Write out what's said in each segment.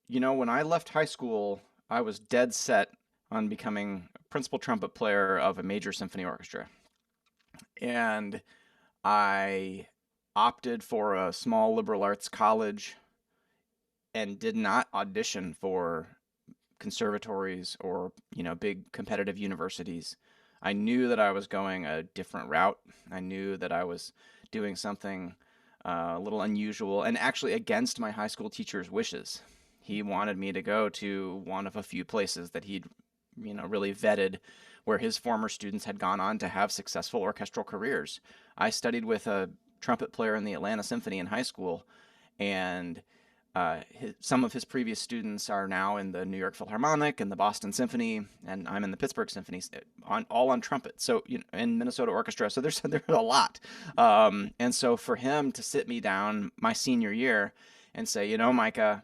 When I left high school, I was dead set on becoming a principal trumpet player of a major symphony orchestra. And I opted for a small liberal arts college and did not audition for conservatories or, big competitive universities. I knew that I was going a different route. I knew that I was doing something a little unusual and actually against my high school teacher's wishes. He wanted me to go to one of a few places that he'd, really vetted where his former students had gone on to have successful orchestral careers. I studied with a trumpet player in the Atlanta Symphony in high school, and some of his previous students are now in the New York Philharmonic and the Boston Symphony, and I'm in the Pittsburgh Symphony, all on trumpet. So, in Minnesota Orchestra. So there's a lot. And so for him to sit me down my senior year and say, Micah,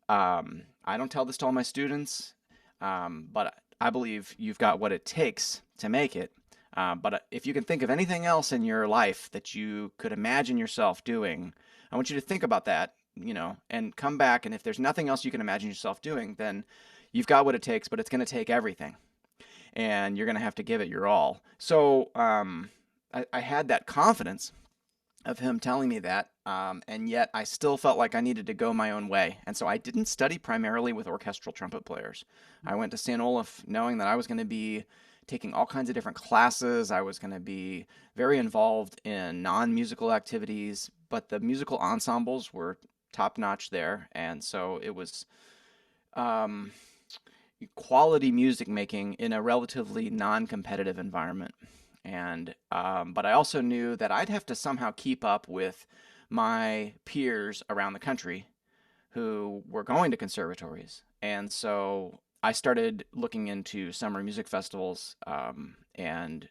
I don't tell this to all my students, but I believe you've got what it takes to make it. But if you can think of anything else in your life that you could imagine yourself doing, I want you to think about that, and come back. And if there's nothing else you can imagine yourself doing, then you've got what it takes, but it's going to take everything. And you're going to have to give it your all. So I had that confidence of him telling me that, and yet I still felt like I needed to go my own way. And so I didn't study primarily with orchestral trumpet players. I went to St. Olaf knowing that I was going to be taking all kinds of different classes. I was going to be very involved in non-musical activities, but the musical ensembles were top notch there. And so it was um, quality music making in a relatively non-competitive environment. And but I also knew that I'd have to somehow keep up with my peers around the country who were going to conservatories. And so I started looking into summer music festivals, and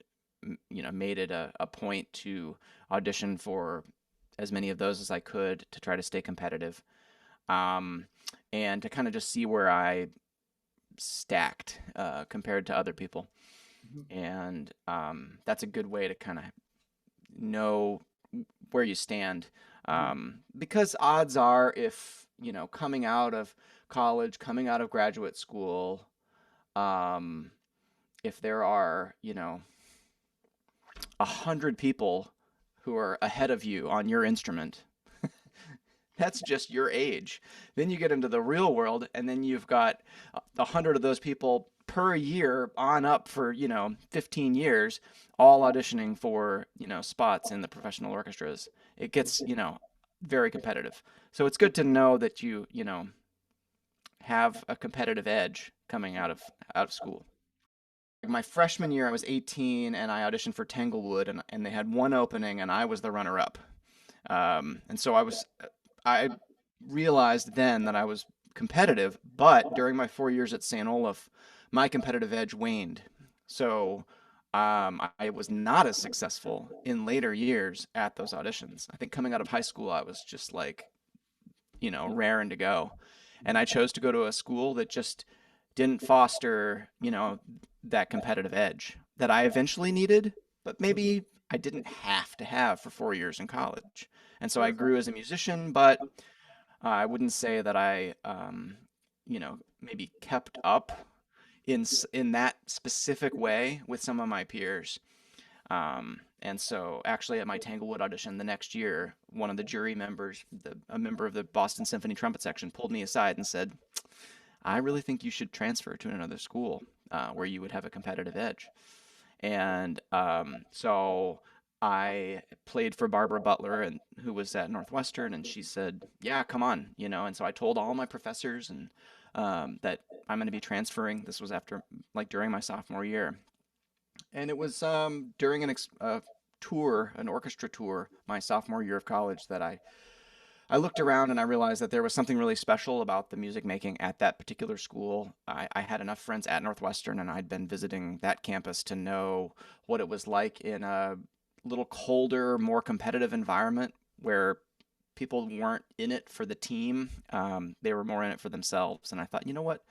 made it a point to audition for as many of those as I could to try to stay competitive, um, and to kind of just see where I stacked compared to other people. Mhm. And that's a good way to kind of know where you stand. Mhm. Because odds are, if, coming out of college, coming out of graduate school, um, if there are, 100 people who are ahead of you on your instrument, that's just your age. Then you get into the real world, and then you've got 100 of those people per year on up for 15 years, all auditioning for spots in the professional orchestras. It gets very competitive. So it's good to know that you have a competitive edge coming out of school. My freshman year, I was 18 and I auditioned for Tanglewood, and they had one opening, and I was the runner-up. And so I realized then that I was competitive, but during my 4 years at St. Olaf, my competitive edge waned. So I was not as successful in later years at those auditions. I think coming out of high school, I was just like, raring to go. And I chose to go to a school that just didn't foster, that competitive edge that I eventually needed, but maybe I didn't have to have for 4 years in college. And so I grew as a musician, but I wouldn't say that I, maybe kept up in that specific way with some of my peers. And so, actually, at my Tanglewood audition the next year, one of the jury members, a member of the Boston Symphony trumpet section, pulled me aside and said, "I really think you should transfer to another school where you would have a competitive edge." And so I played for Barbara Butler, and who was at Northwestern, and she said, "Yeah, come on," And so I told all my professors and that I'm going to be transferring. This was after, like, during my sophomore year, and it was during tour, an orchestra tour, my sophomore year of college, that I looked around and I realized that there was something really special about the music making at that particular school. I had enough friends at Northwestern, and I'd been visiting that campus to know what it was like in a little colder, more competitive environment where people weren't in it for the team. They were more in it for themselves. And I thought, you know what?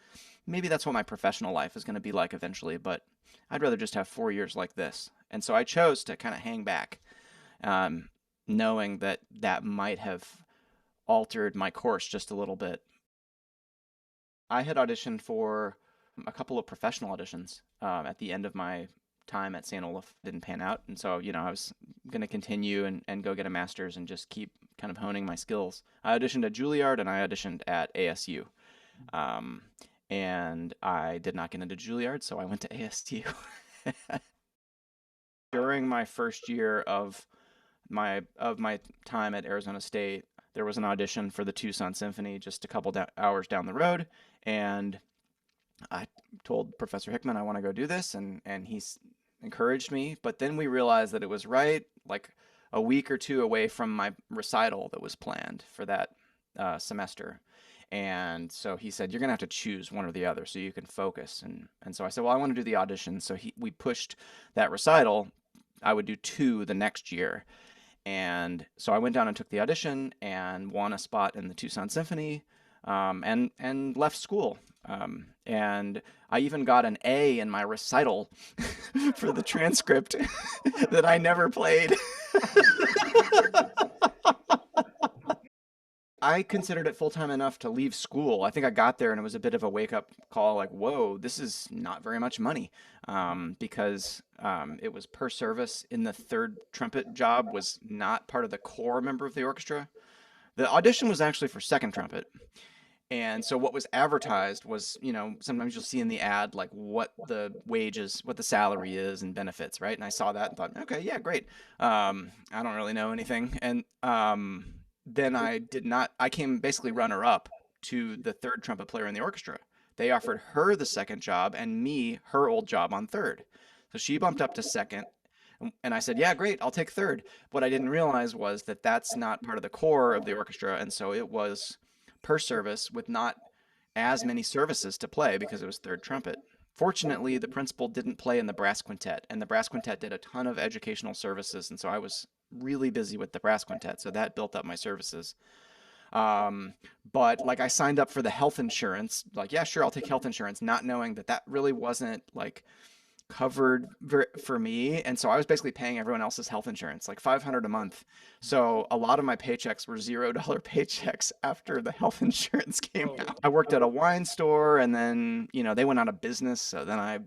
Maybe that's what my professional life is going to be like eventually, but I'd rather just have 4 years like this. And so I chose to kind of hang back, um, knowing that that might have altered my course just a little bit. I had auditioned for a couple of professional auditions at the end of my time at St. Olaf. Didn't pan out, and so I was going to continue and go get a master's and just keep kind of honing my skills. I auditioned at Juilliard and I auditioned at ASU, um, and I did not get into Juilliard, so I went to ASU. During my first year of my time at Arizona State, there was an audition for the Tucson Symphony just a couple hours down the road, and I told Professor Hickman I want to go do this, and he's encouraged me. But then we realized that it was right like a week or two away from my recital that was planned for that semester. And so he said, you're gonna have to choose one or the other so you can focus. And so I said, well, I want to do the audition. So we pushed that recital. I would do two the next year. And so I went down and took the audition and won a spot in the Tucson Symphony, and left school. And I even got an A in my recital for the transcript that I never played. I considered it full-time enough to leave school. I think I got there and it was a bit of a wake-up call, like, whoa, this is not very much money, because it was per service. In the third trumpet job was not part of the core member of the orchestra. The audition was actually for second trumpet. And so what was advertised was, sometimes you'll see in the ad, like what the wages, what the salary is and benefits, right? And I saw that and thought, okay, yeah, great. I don't really know anything. And then I came basically runner up to the third trumpet player in the orchestra. They offered her the second job and me her old job on third. So she bumped up to second. And I said, yeah, great, I'll take third. What I didn't realize was that that's not part of the core of the orchestra. And so it was per service with not as many services to play because it was third trumpet. Fortunately, the principal didn't play in the brass quintet, and the brass quintet did a ton of educational services. And so I was really busy with the brass quintet. So that built up my services. But like I signed up for the health insurance, like, yeah, sure, I'll take health insurance, not knowing that that really wasn't like covered for me. And so I was basically paying everyone else's health insurance, like $500 a month. So a lot of my paychecks were $0 paychecks after the health insurance came out. I worked at a wine store, and then, they went out of business. So then I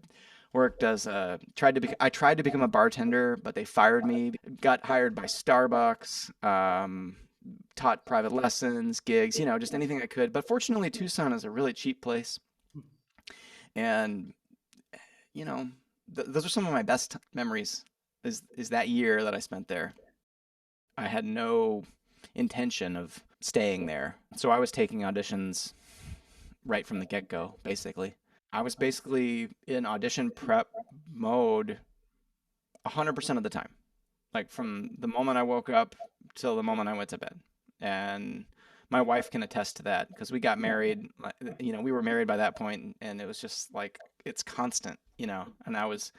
worked as I tried to become a bartender, but they fired me. Got hired by Starbucks, taught private lessons, gigs, just anything I could. But fortunately, Tucson is a really cheap place. And, those are some of my best memories, is that year that I spent there. I had no intention of staying there. So I was taking auditions right from the get-go, basically. I was basically in audition prep mode 100% of the time, like from the moment I woke up till the moment I went to bed. And my wife can attest to that because we got married, we were married by that point, and it was just like, it's constant, and I was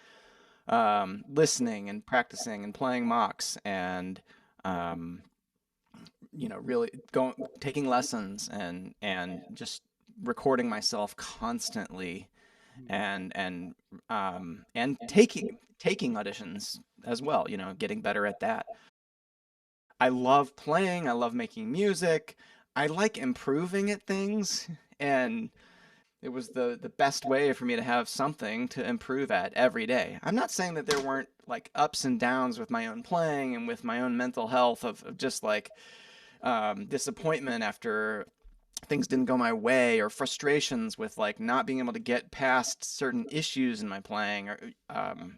listening and practicing and playing mocks and, really taking lessons and just recording myself constantly and taking auditions as well, getting better at that. I love playing, I love making music, I like improving at things, and it was the best way for me to have something to improve at every day. I'm not saying that there weren't like ups and downs with my own playing and with my own mental health of just like disappointment after things didn't go my way, or frustrations with like not being able to get past certain issues in my playing, or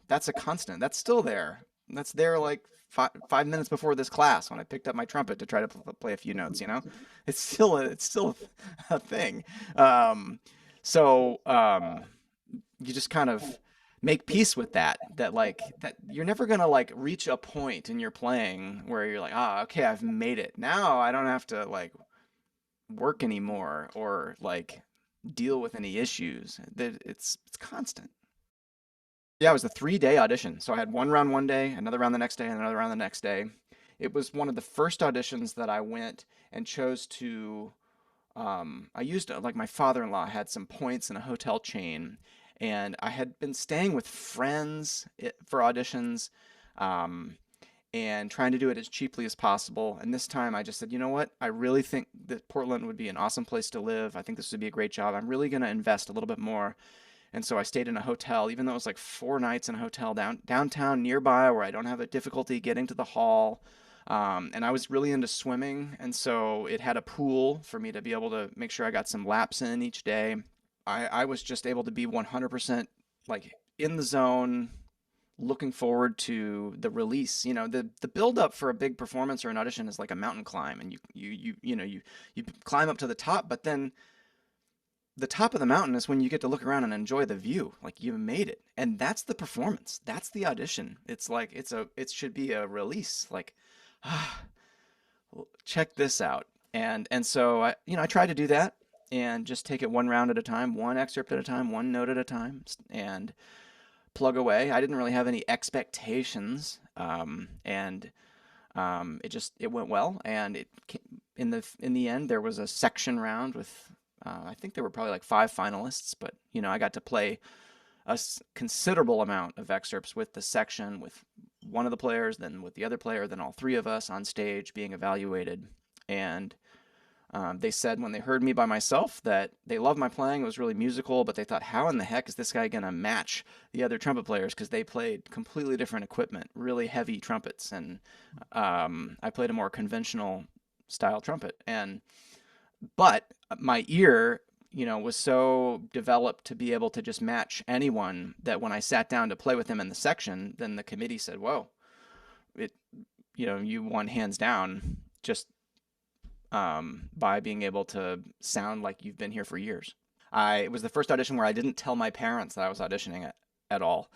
that's a constant. That's still there. That's there like 5 minutes before this class when I picked up my trumpet to try to play a few notes. It's still a thing. So you just kind of make peace with that like that you're never gonna like reach a point in your playing where you're like, okay, I've made it. Now I don't have to like work anymore or like deal with any issues. That it's constant. Yeah, it was a 3-day audition. So I had one round one day, another round the next day, and another round the next day. It was one of the first auditions that I went and chose to. I used like my father-in-law had some points in a hotel chain, and I had been staying with friends for auditions, um, and trying to do it as cheaply as possible. And this time I just said, you know what? I really think that Portland would be an awesome place to live. I think this would be a great job. I'm really going to invest a little bit more. And so I stayed in a hotel, even though it was like 4 nights in a hotel downtown nearby where I don't have a difficulty getting to the hall. And I was really into swimming, and so it had a pool for me to be able to make sure I got some laps in each day. I was just able to be 100% like in the zone, looking forward to the release. The build up for a big performance or an audition is like a mountain climb, and you climb up to the top, but then the top of the mountain is when you get to look around and enjoy the view. Like you made it, and that's the performance. That's the audition. It's like it should be a release. Like, ah, check this out. And so I try to do that and just take it one round at a time, one excerpt at a time, one note at a time, and plug away. I didn't really have any expectations, and it went well. And in the end, there was a section round with I think there were probably like 5 finalists, but I got to play a considerable amount of excerpts with the section, with one of the players, then with the other player, then all three of us on stage being evaluated. And they said when they heard me by myself that they loved my playing. It was really musical, but they thought, how in the heck is this guy going to match the other trumpet players? Because they played completely different equipment, really heavy trumpets. And I played a more conventional style trumpet. But my ear, was so developed to be able to just match anyone that when I sat down to play with them in the section, then the committee said, whoa, you won hands down just by being able to sound like you've been here for years. It was the first audition where I didn't tell my parents that I was auditioning at all,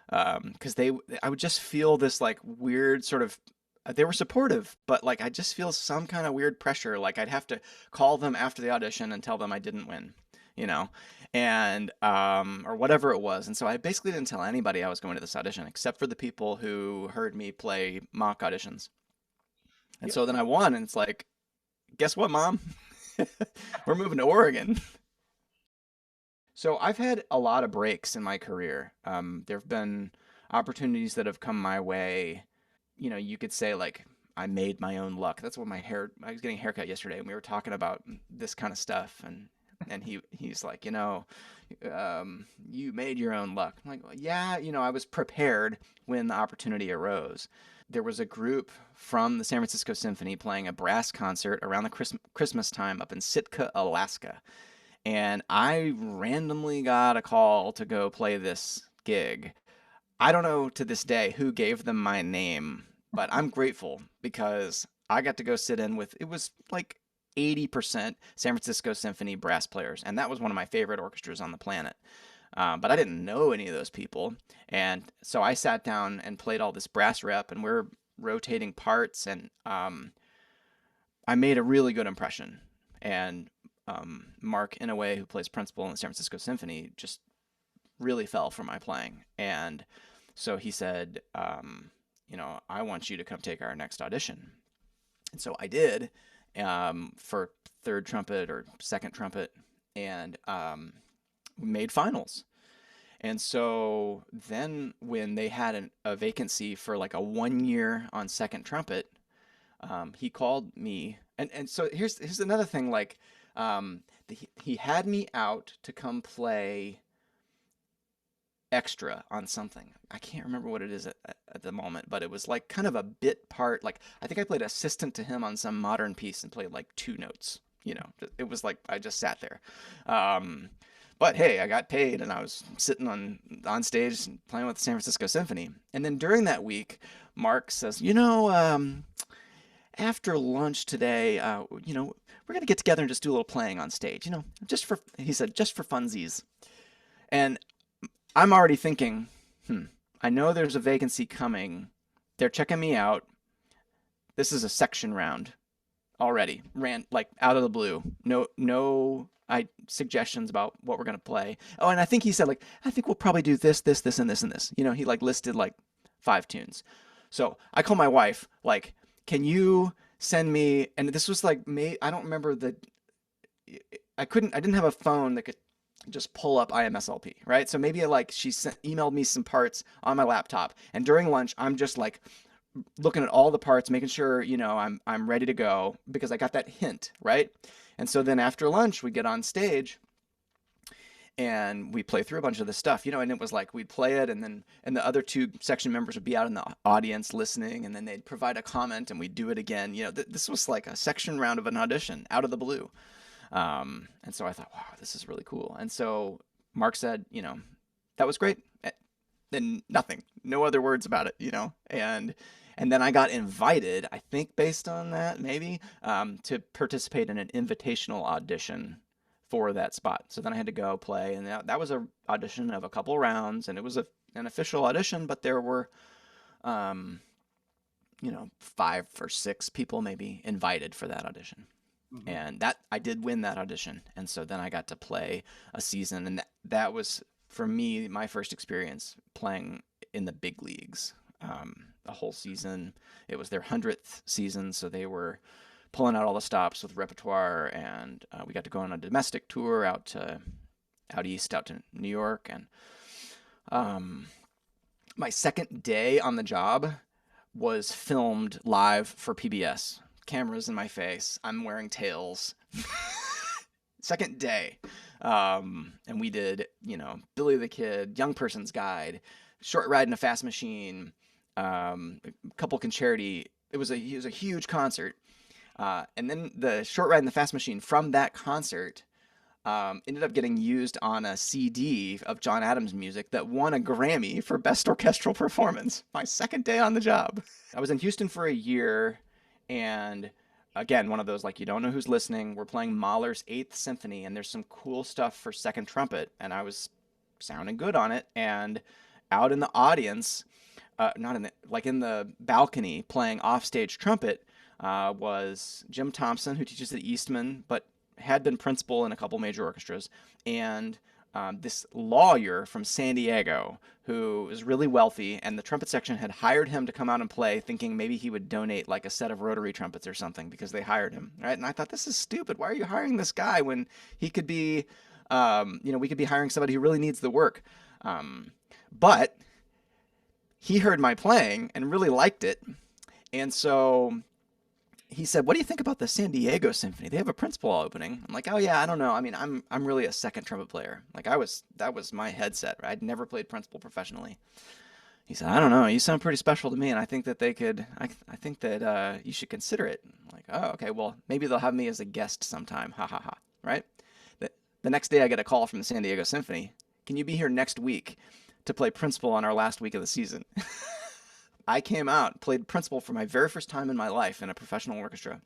because I would just feel this like weird sort of. They were supportive, but like I just feel some kind of weird pressure. Like I'd have to call them after the audition and tell them I didn't win, and or whatever it was. And so I basically didn't tell anybody I was going to this audition except for the people who heard me play mock auditions. And so then I won, and it's like, guess what, Mom? We're moving to Oregon. So I've had a lot of breaks in my career. There have been opportunities that have come my way. You could say like I made my own luck. That's what I was getting a haircut yesterday, and we were talking about this kind of stuff, and he's like, you made your own luck. I'm like, well, yeah, I was prepared when the opportunity arose. There was a group from the San Francisco Symphony playing a brass concert around the Christmas time up in Sitka, Alaska. And I randomly got a call to go play this gig. I don't know to this day who gave them my name, but I'm grateful because I got to go sit in with, it was like 80% San Francisco Symphony brass players. And that was one of my favorite orchestras on the planet. But I didn't know any of those people. And so I sat down and played all this brass rep, and we're rotating parts, and I made a really good impression. And Mark Inouye, who plays principal in the San Francisco Symphony, just really fell for my playing. And so he said, I want you to come take our next audition. And so I did, for third trumpet or second trumpet, and made finals. And so then when they had a vacancy for like a 1 year on second trumpet, he called me. And so here's another thing, like, he had me out to come play extra on something. I can't remember what it is at the moment, but it was like kind of a bit part. Like I think I played assistant to him on some modern piece and played like 2 notes. It was like I just sat there. But hey, I got paid, and I was sitting on stage playing with the San Francisco Symphony. And then during that week, Mark says, after lunch today, we're gonna get together and just do a little playing on stage. He said, just for funsies. And I'm already thinking, I know there's a vacancy coming. They're checking me out. This is a section round already. Ran like out of the blue. No suggestions about what we're gonna play. Oh, and I think he said like, I think we'll probably do this, this, this, and this, and this. He like listed like 5 tunes. So I called my wife, like, can you send me? And this was like I don't remember I didn't have a phone that could just pull up IMSLP, right? So maybe like she emailed me some parts on my laptop, and during lunch I'm just like looking at all the parts, making sure, I'm ready to go because I got that hint, right? And so then after lunch, we get on stage and we play through a bunch of this stuff, and it was like we'd play it, and the other two section members would be out in the audience listening, and then they'd provide a comment, and we'd do it again. This was like a section round of an audition out of the blue. And so I thought, wow, this is really cool. And so Mark said, that was great. Then nothing, no other words about it, and then I got invited, I think based on that, maybe, to participate in an invitational audition for that spot. So then I had to go play, and that was a audition of a couple rounds, and it was an official audition, but there were, um, 5 or 6 people maybe invited for that audition. Mm-hmm. And that I did win that audition. And so then I got to play a season, and that was for me my first experience playing in the big leagues. A whole season. It was their 100th season, so they were pulling out all the stops with repertoire, and we got to go on a domestic tour out east, out to New York, and my second day on the job was filmed live for PBS. Cameras in my face. I'm wearing tails. Second day. And we did, Billy the Kid, Young Person's Guide, Short Ride in a Fast Machine, a couple concerti. It was a huge concert. And then the Short Ride in the Fast Machine from that concert ended up getting used on a CD of John Adams music that won a Grammy for Best Orchestral Performance. My second day on the job. I was in Houston for a year, and again, one of those, like, you don't know who's listening. We're playing Mahler's 8th Symphony, and there's some cool stuff for second trumpet, and I was sounding good on it. And out in the audience, not in the, like in the balcony playing offstage trumpet, was Jim Thompson, who teaches at Eastman, but had been principal in a couple major orchestras, and this lawyer from San Diego who is really wealthy, and the trumpet section had hired him to come out and play, thinking maybe he would donate like a set of rotary trumpets or something because they hired him, right? And I thought, this is stupid. Why are you hiring this guy when he could be, we could be hiring somebody who really needs the work? But he heard my playing and really liked it, and so he said, "What do you think about the San Diego Symphony? They have a principal opening." I'm like, "Oh yeah, I don't know. I mean, I'm really a second trumpet player. Like that was my headset. Right? I'd never played principal professionally." He said, "I don't know. You sound pretty special to me, and I think that they could. I think that you should consider it." I'm like, "Oh, okay. Well, maybe they'll have me as a guest sometime. Ha ha ha." Right? The next day, I get a call from the San Diego Symphony. "Can you be here next week to play principal on our last week of the season?" I came out, played principal for my very first time in my life in a professional orchestra,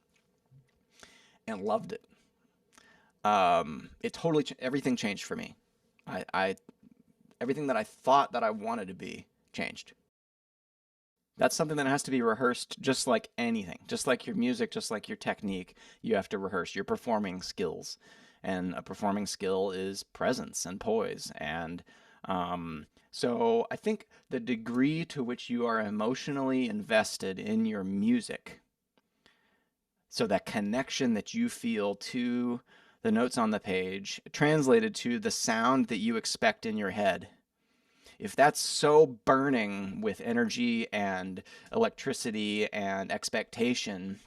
and loved it. It totally everything changed for me. I everything that I thought that I wanted to be changed. That's something that has to be rehearsed, just like anything, just like your music, just like your technique. You have to rehearse your performing skills, and a performing skill is presence and poise. And so I think the degree to which you are emotionally invested in your music, so that connection that you feel to the notes on the page, translated to the sound that you expect in your head, if that's so burning with energy and electricity and expectation,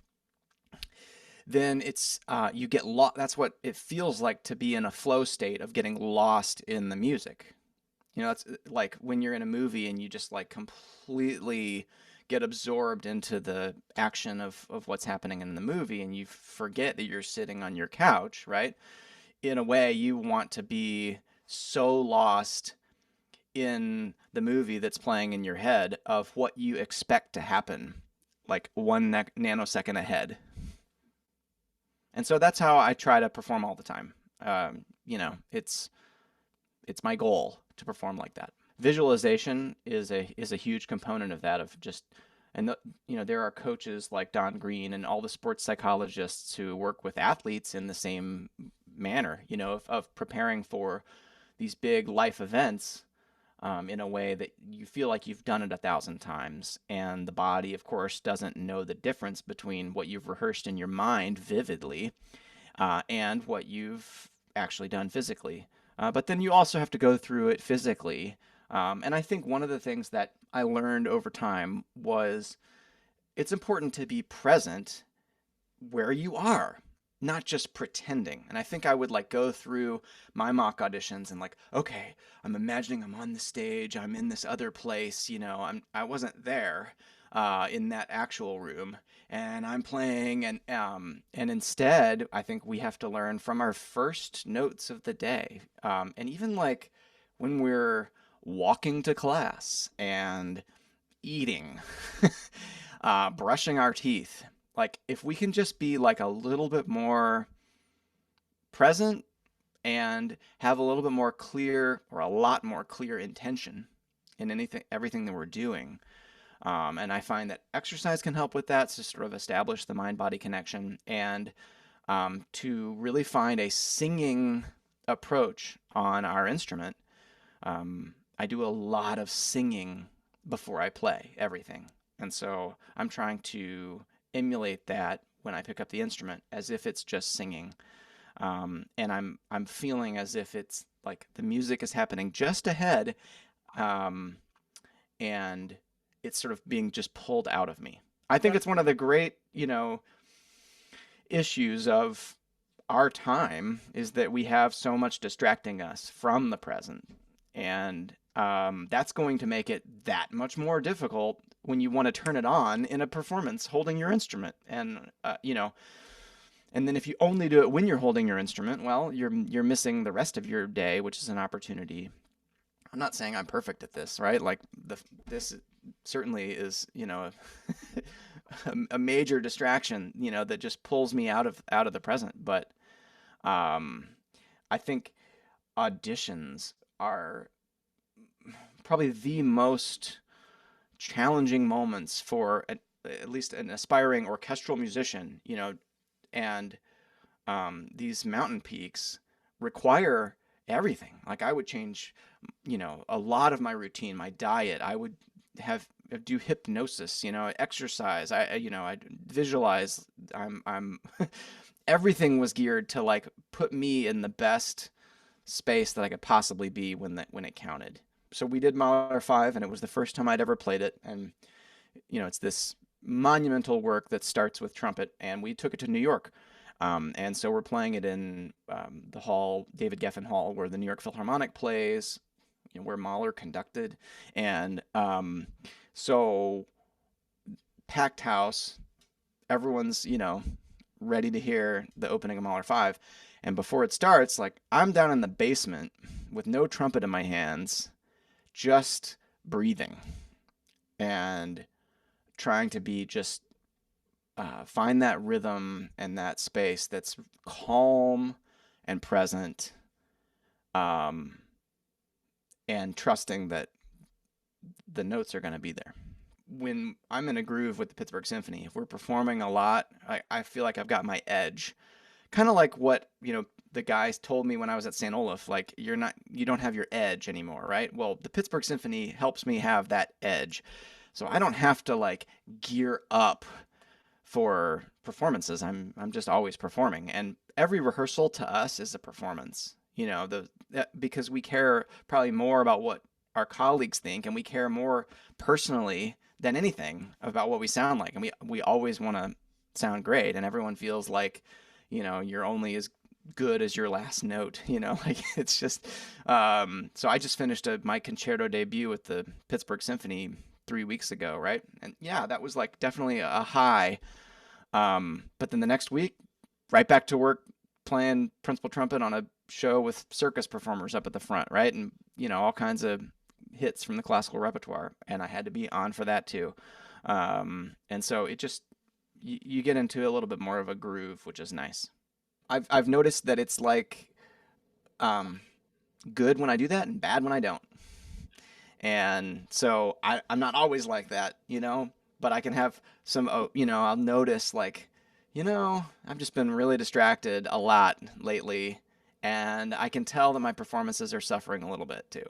then it's you get lost. That's what it feels like to be in a flow state of getting lost in the music. It's like when you're in a movie and you just like completely get absorbed into the action of what's happening in the movie, and you forget that you're sitting on your couch, right? In a way, you want to be so lost in the movie that's playing in your head of what you expect to happen, like one nanosecond ahead. And so that's how I try to perform all the time. It's my goal to perform like that. Visualization is a huge component of that, of just, and there are coaches like Don Green and all the sports psychologists who work with athletes in the same manner, of preparing for these big life events in a way that you feel like you've done it 1,000 times, and the body, of course, doesn't know the difference between what you've rehearsed in your mind vividly and what you've actually done physically. But then you also have to go through it physically. And I think one of the things that I learned over time was it's important to be present where you are, not just pretending. And I think I would like go through my mock auditions and like, okay, I'm imagining I'm on the stage, I'm in this other place, I wasn't there in that actual room, and I'm playing, and instead, I think we have to learn from our first notes of the day, and even like when we're walking to class and eating, brushing our teeth. Like, if we can just be like a little bit more present and have a little bit more clear, or a lot more clear intention in everything that we're doing. And I find that exercise can help with that to sort of establish the mind-body connection, and to really find a singing approach on our instrument. I do a lot of singing before I play everything. And so I'm trying to emulate that when I pick up the instrument as if it's just singing. And I'm feeling as if it's like the music is happening just ahead, um, and it's sort of being just pulled out of me. I think it's one of the great, issues of our time is that we have so much distracting us from the present. And that's going to make it that much more difficult when you want to turn it on in a performance holding your instrument. And then if you only do it when you're holding your instrument, well, you're missing the rest of your day, which is an opportunity. I'm not saying I'm perfect at this, right? Like this certainly is, a major distraction, that just pulls me out of the present. But I think auditions are probably the most challenging moments for at least an aspiring orchestral musician, and these mountain peaks require everything. Like, I would change, a lot of my routine, my diet. I would do hypnosis, exercise. I visualize. I'm everything was geared to like put me in the best space that I could possibly be when it counted. So we did Mahler 5, and it was the first time I'd ever played it. And it's this monumental work that starts with trumpet, and we took it to New York. And so we're playing it in the hall, David Geffen Hall, where the New York Philharmonic plays, where Mahler conducted. And so packed house, everyone's, ready to hear the opening of Mahler 5. And before it starts, like, I'm down in the basement with no trumpet in my hands, just breathing and trying to be just find that rhythm and that space that's calm and present, and trusting that the notes are going to be there. When I'm in a groove with the Pittsburgh Symphony, if we're performing a lot, I feel like I've got my edge. Kind of like what, the guys told me when I was at St. Olaf, like, you don't have your edge anymore, right? Well, the Pittsburgh Symphony helps me have that edge. So I don't have to like gear up for performances. I'm just always performing, and every rehearsal to us is a performance. Because we care probably more about what our colleagues think, and we care more personally than anything about what we sound like, and we always want to sound great, and everyone feels like, you're only as good as your last note. Like, it's just so I just finished my concerto debut with the Pittsburgh Symphony 3 weeks ago, right? And yeah, that was like definitely a high. But then the next week, right back to work playing principal trumpet on a show with circus performers up at the front, right? And all kinds of hits from the classical repertoire, and I had to be on for that too. And so it just you get into a little bit more of a groove, which is nice. I've noticed that it's like good when I do that and bad when I don't. And so I'm not always like that, but I can have some, I'll notice like, I've just been really distracted a lot lately, and I can tell that my performances are suffering a little bit too.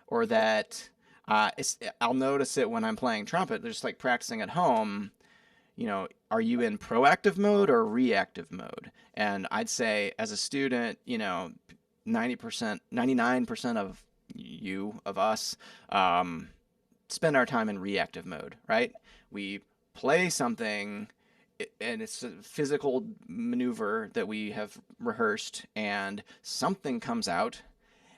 Or that I'll notice it when I'm playing trumpet, just like practicing at home. Are you in proactive mode or reactive mode? And I'd say as a student, 90%, 99% of us spend our time in reactive mode, right? We play something and it's a physical maneuver that we have rehearsed and something comes out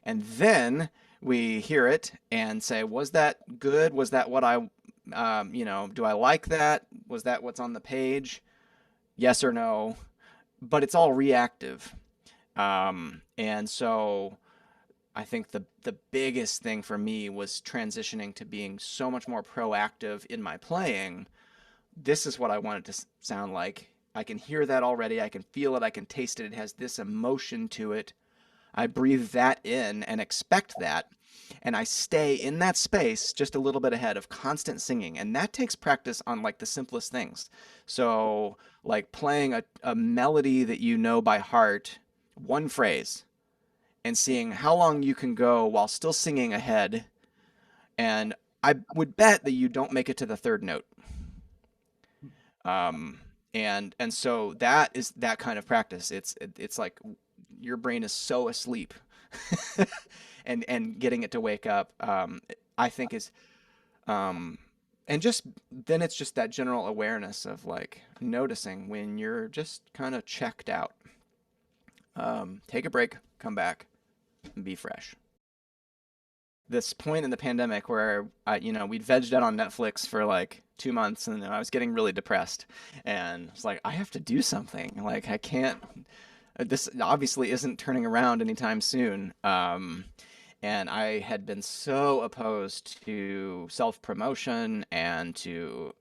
and then we hear it and say, was that good? Was that what do I like that? Was that what's on the page? Yes or no? But it's all reactive. And so I think the biggest thing for me was transitioning to being so much more proactive in my playing. This is what I want it to sound like. I can hear that already. I can feel it. I can taste it. It has this emotion to it. I breathe that in and expect that. And I stay in that space just a little bit ahead of constant singing. And that takes practice on like the simplest things. So, like playing a melody that you know by heart, one phrase, and seeing how long you can go while still singing ahead. And I would bet that you don't make it to the third note. And so that is that kind of practice. It's like your brain is so asleep, and getting it to wake up, I think is, and just then it's just that general awareness of like noticing when you're just kind of checked out. Take a break, come back, and be fresh. This point in the pandemic where we'd vegged out on Netflix for like 2 months and I was getting really depressed and it's like I have to do something. Like I can't. This obviously isn't turning around anytime soon. And I had been so opposed to self-promotion and to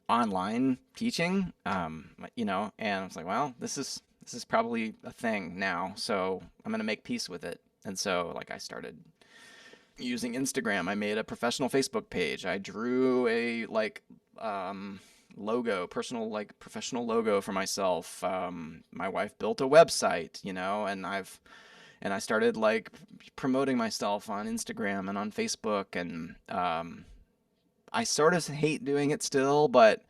online teaching, and I was like, well, this is probably a thing now, so I'm gonna make peace with it. And so like I started using Instagram. I made a professional Facebook page. I drew a logo, personal like professional logo for myself. My wife built a website, and I started like promoting myself on Instagram and on Facebook, and I sort of hate doing it still, but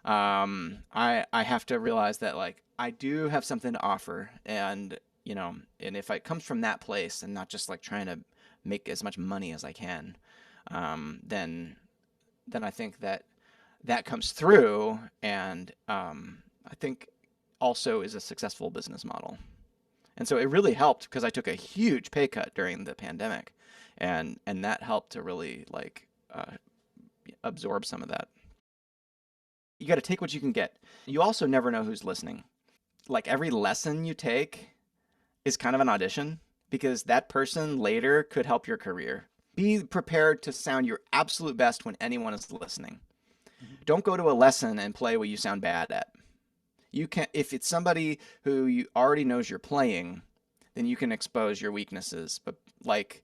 I have to realize that like I do have something to offer, and if it comes from that place and not just like trying to make as much money as I can, then I think that comes through, and I think also is a successful business model. And so it really helped because I took a huge pay cut during the pandemic, and that helped to really like absorb some of that. You got to take what you can get. You also never know who's listening. Like every lesson you take is kind of an audition because that person later could help your career. Be prepared to sound your absolute best when anyone is listening. Don't go to a lesson and play what you sound bad at. You can, if it's somebody who you already knows you're playing, then you can expose your weaknesses. But like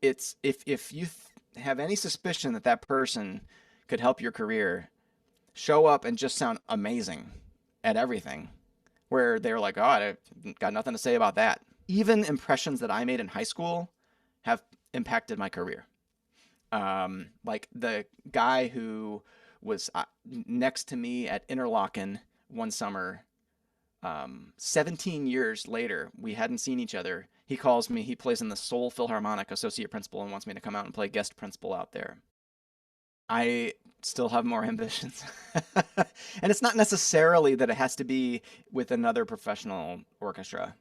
it's if you have any suspicion that that person could help your career, show up and just sound amazing at everything. Where they're like, oh, I got nothing to say about that. Even impressions that I made in high school have impacted my career. Like the guy who was next to me at Interlochen one summer, 17 years later, we hadn't seen each other. He calls me, he plays in the Seoul Philharmonic, associate principal, and wants me to come out and play guest principal out there. I still have more ambitions. And it's not necessarily that it has to be with another professional orchestra.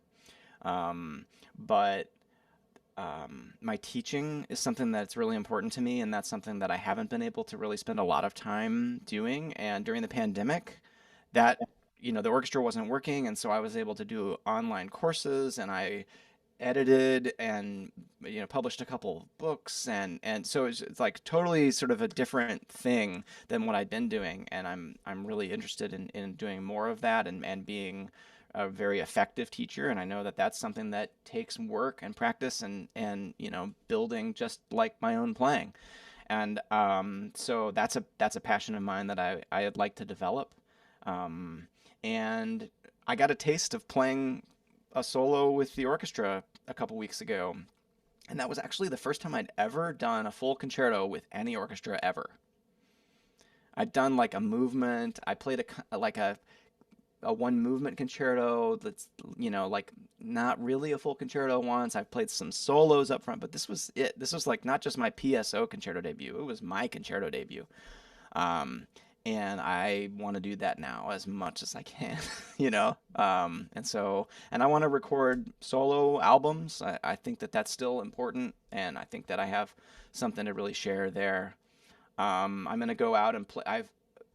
But my teaching is something that's really important to me, and that's something that I haven't been able to really spend a lot of time doing. And during the pandemic, that, the orchestra wasn't working, and so I was able to do online courses, and I edited and published a couple of books, and so it's like totally sort of a different thing than what I'd been doing, and I'm really interested in doing more of that and being a very effective teacher. And I know that that's something that takes work and practice and building, just like my own playing. And so that's a passion of mine that I'd like to develop. And I got a taste of playing a solo with the orchestra a couple weeks ago, and that was actually the first time I'd ever done a full concerto with any orchestra ever. I'd done like a movement. I played a a one movement concerto that's, like not really a full concerto once. I've played some solos up front, but this was it. This was like not just my PSO concerto debut, it was my concerto debut. Um, and I want to do that now as much as I can, and I want to record solo albums. I think that that's still important, and I think that I have something to really share there. I'm gonna go out and play. I've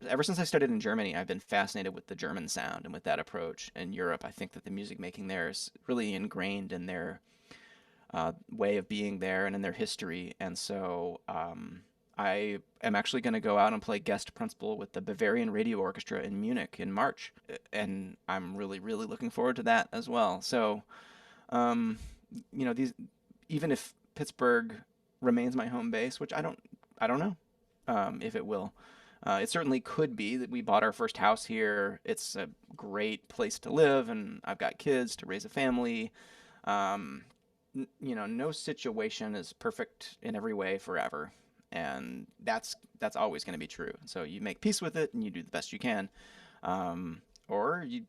Ever since I studied in Germany, I've been fascinated with the German sound and with that approach. In Europe, I think that the music making there is really ingrained in their way of being there and in their history. And so I am actually going to go out and play guest principal with the Bavarian Radio Orchestra in Munich in March, and I'm really, really looking forward to that as well. So, um, these even if Pittsburgh remains my home base, which I don't know if it will. It certainly could be that we bought our first house here. It's a great place to live, and I've got kids to raise a family. Um, no situation is perfect in every way forever, and that's always going to be true. So you make peace with it, and you do the best you can, or you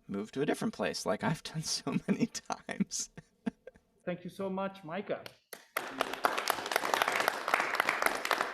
move to a different place, like I've done so many times. Thank you so much, Micah.